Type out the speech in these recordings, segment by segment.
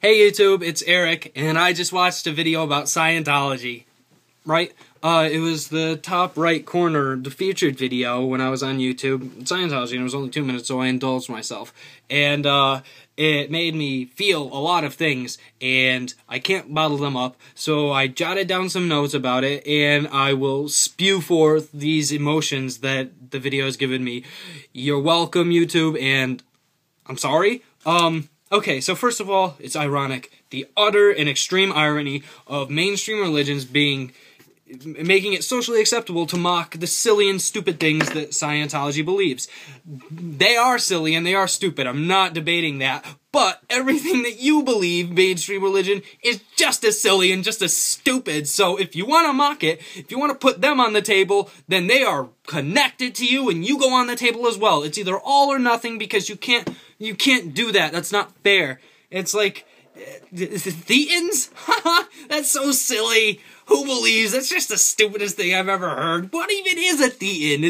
Hey YouTube, it's Eric, and I just watched a video about Scientology, right? It was the top right corner, the featured video when I was on YouTube, Scientology, and it was only 2 minutes, so I indulged myself. And, it made me feel a lot of things, and I can't bottle them up, so I jotted down some notes about it, and I will spew forth these emotions that the video has given me. You're welcome, YouTube, and I'm sorry. Okay, so first of all, it's ironic. The utter and extreme irony of mainstream religions making it socially acceptable to mock the silly and stupid things that Scientology believes. They are silly and they are stupid. I'm not debating that. But everything that you believe, mainstream religion, is just as silly and just as stupid. So if you want to mock it, if you want to put them on the table, then they are connected to you and you go on the table as well. It's either all or nothing because you can't do that. That's not fair. It's like, Thetans? That's so silly. Who believes? That's just the stupidest thing I've ever heard. What even is a Thetan?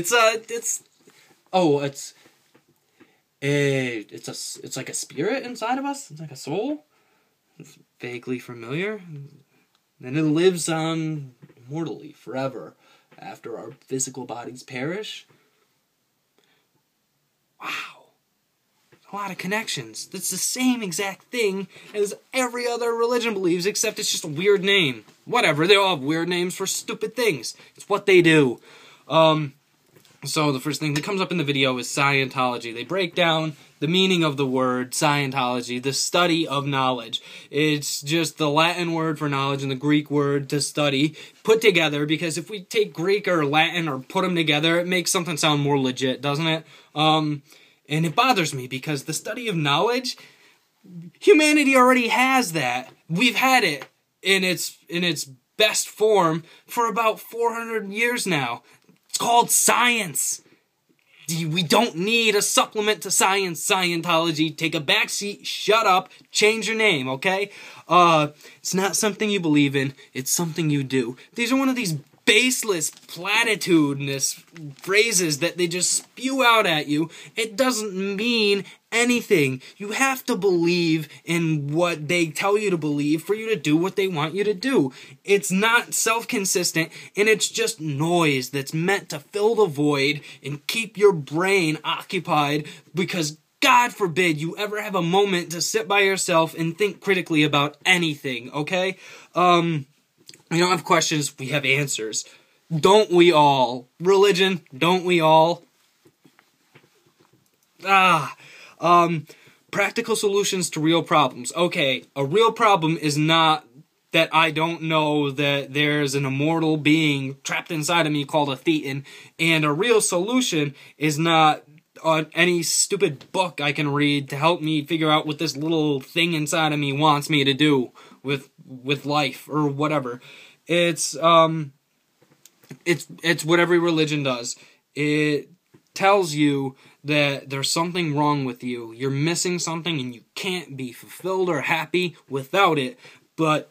It's like a spirit inside of us. It's like a soul. It's vaguely familiar. And it lives on immortally forever after our physical bodies perish. Wow. A lot of connections. That's the same exact thing as every other religion believes, except it's just a weird name. Whatever, they all have weird names for stupid things. It's what they do. So the first thing that comes up in the video is Scientology. They break down the meaning of the word Scientology, the study of knowledge. It's just the Latin word for knowledge and the Greek word to study put together, because if we take Greek or Latin or put them together, it makes something sound more legit, doesn't it? And it bothers me because the study of knowledge, humanity already has that. We've had it in its best form for about 400 years now. It's called science. We don't need a supplement to science, Scientology. Take a backseat, shut up, change your name, okay? It's not something you believe in, it's something you do. These are one of these baseless, platitudinous phrases that they just spew out at you. It doesn't mean anything. You have to believe in what they tell you to believe for you to do what they want you to do. It's not self-consistent, and it's just noise that's meant to fill the void and keep your brain occupied, because God forbid you ever have a moment to sit by yourself and think critically about anything, okay? We don't have questions, we have answers. Don't we all? Religion, don't we all? Practical solutions to real problems. Okay, a real problem is not that I don't know that there's an immortal being trapped inside of me called a Thetan, and a real solution is not any stupid book I can read to help me figure out what this little thing inside of me wants me to do with life or whatever. It's what every religion does. It tells you that there's something wrong with you. You're missing something and you can't be fulfilled or happy without it. But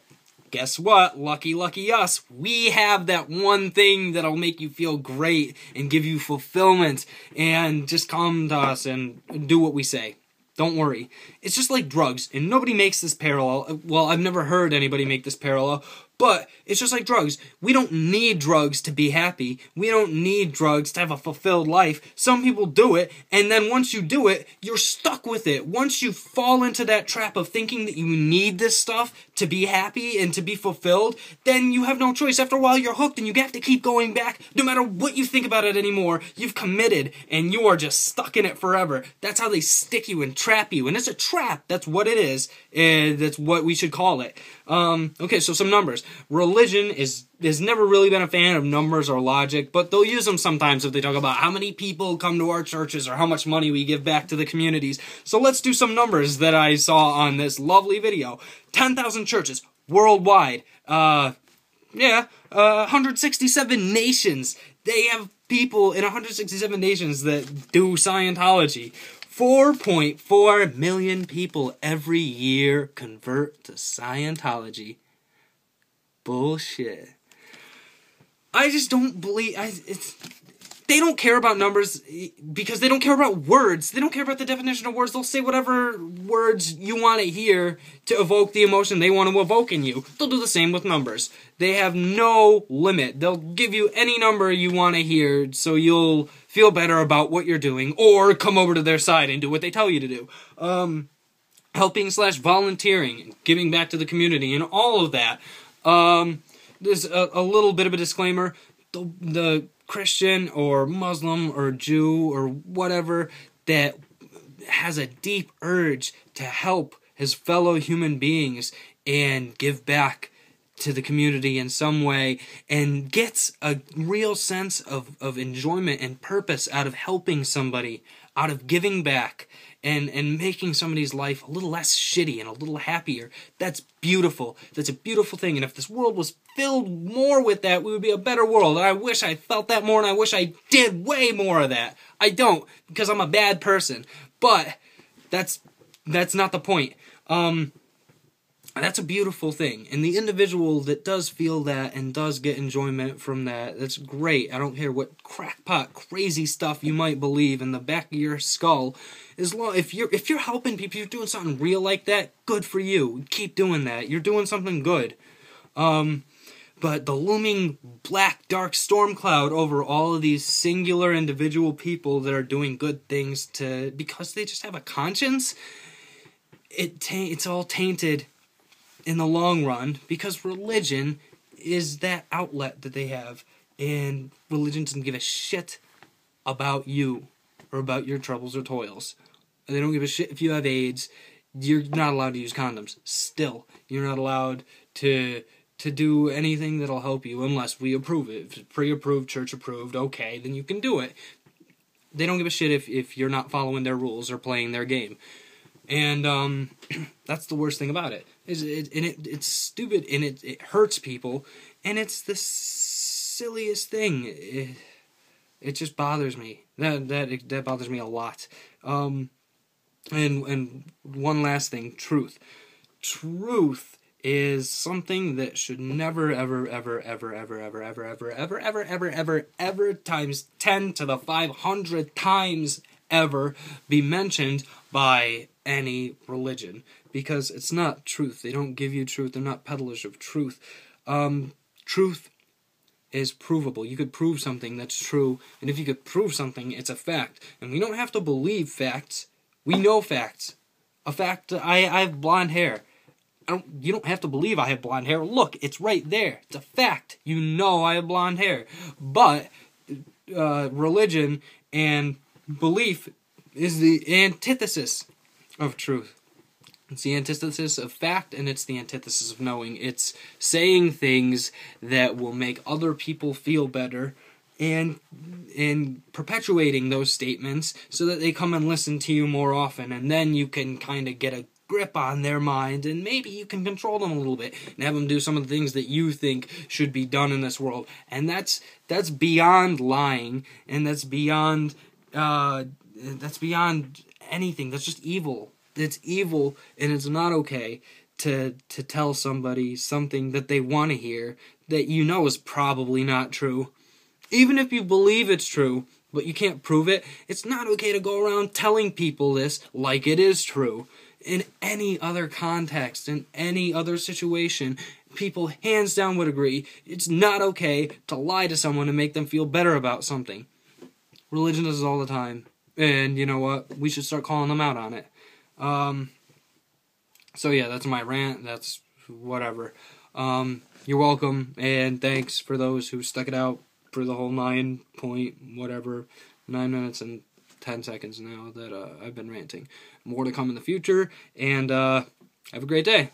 guess what? Lucky us. We have that one thing that'll make you feel great and give you fulfillment. And just come to us and do what we say. Don't worry. It's just like drugs, and nobody makes this parallel. Well, I've never heard anybody make this parallel, but it's just like drugs. We don't need drugs to be happy. We don't need drugs to have a fulfilled life. Some people do it, and then once you do it, you're stuck with it. Once you fall into that trap of thinking that you need this stuff to be happy and to be fulfilled, then you have no choice. After a while, you're hooked, and you have to keep going back. No matter what you think about it anymore, you've committed, and you are just stuck in it forever. That's how they stick you and trap you, and it's a trap. That's what it is, and that's what we should call it. Okay, so some numbers. Religion has never really been a fan of numbers or logic, but they'll use them sometimes if they talk about how many people come to our churches or how much money we give back to the communities. So let's do some numbers that I saw on this lovely video. 10,000 churches worldwide. 167 nations. They have people in 167 nations that do Scientology. 4.4 million people every year convert to Scientology. Bullshit. I just don't believe... They don't care about numbers because they don't care about words. They don't care about the definition of words. They'll say whatever words you want to hear to evoke the emotion they want to evoke in you. They'll do the same with numbers. They have no limit. They'll give you any number you want to hear so you'll feel better about what you're doing, or come over to their side and do what they tell you to do. Helping/volunteering, giving back to the community, and all of that. There's a little bit of a disclaimer. The Christian or Muslim or Jew or whatever that has a deep urge to help his fellow human beings and give back to the community in some way, and gets a real sense of enjoyment and purpose out of helping somebody, out of giving back, and making somebody's life a little less shitty and a little happier. That's beautiful. That's a beautiful thing. And if this world was filled more with that, we would be a better world. And I wish I felt that more, and I wish I did way more of that. I don't, because I'm a bad person. But that's not the point. That's a beautiful thing. And the individual that does feel that and does get enjoyment from that, that's great. I don't care what crackpot, crazy stuff you might believe in the back of your skull. If you're helping people, you're doing something real like that, good for you. Keep doing that. You're doing something good. But the looming black, dark storm cloud over all of these singular individual people that are doing good things because they just have a conscience, it's all tainted in the long run, because religion is that outlet that they have, and religion doesn't give a shit about you or about your troubles or toils. They don't give a shit if you have AIDS. You're not allowed to use condoms. Still, you're not allowed to do anything that'll help you unless we approve it. If it's pre-approved, church-approved, okay, then you can do it. They don't give a shit if you're not following their rules or playing their game. And that's the worst thing about it. It's stupid, and it hurts people, and it's the silliest thing. It just bothers me. That bothers me a lot. And one last thing, truth. Truth is something that should never, ever, ever, ever, ever, ever, ever, ever, ever, ever, ever, ever, ever, times 10 to the 500 times ever be mentioned by any religion, because it's not truth. They don't give you truth. They're not peddlers of truth. Truth is provable. You could prove something that's true, and if you could prove something, it's a fact. And we don't have to believe facts. We know facts. A fact, I have blonde hair. You don't have to believe I have blonde hair. Look, it's right there. It's a fact. You know I have blonde hair. But religion and belief is the antithesis of truth. It's the antithesis of fact, and it's the antithesis of knowing. It's saying things that will make other people feel better, and perpetuating those statements so that they come and listen to you more often, and then you can kind of get a grip on their mind, and maybe you can control them a little bit and have them do some of the things that you think should be done in this world. And that's beyond lying, and that's beyond anything. That's just evil. It's evil, and it's not okay to tell somebody something that they want to hear that you know is probably not true. Even if you believe it's true, but you can't prove it, it's not okay to go around telling people this like it is true. In any other context, in any other situation, people hands down would agree it's not okay to lie to someone and make them feel better about something. Religion does it all the time. And you know what? We should start calling them out on it. So yeah, that's my rant. That's whatever. You're welcome, and thanks for those who stuck it out for the whole 9 minutes and 10 seconds now that I've been ranting. More to come in the future, and have a great day.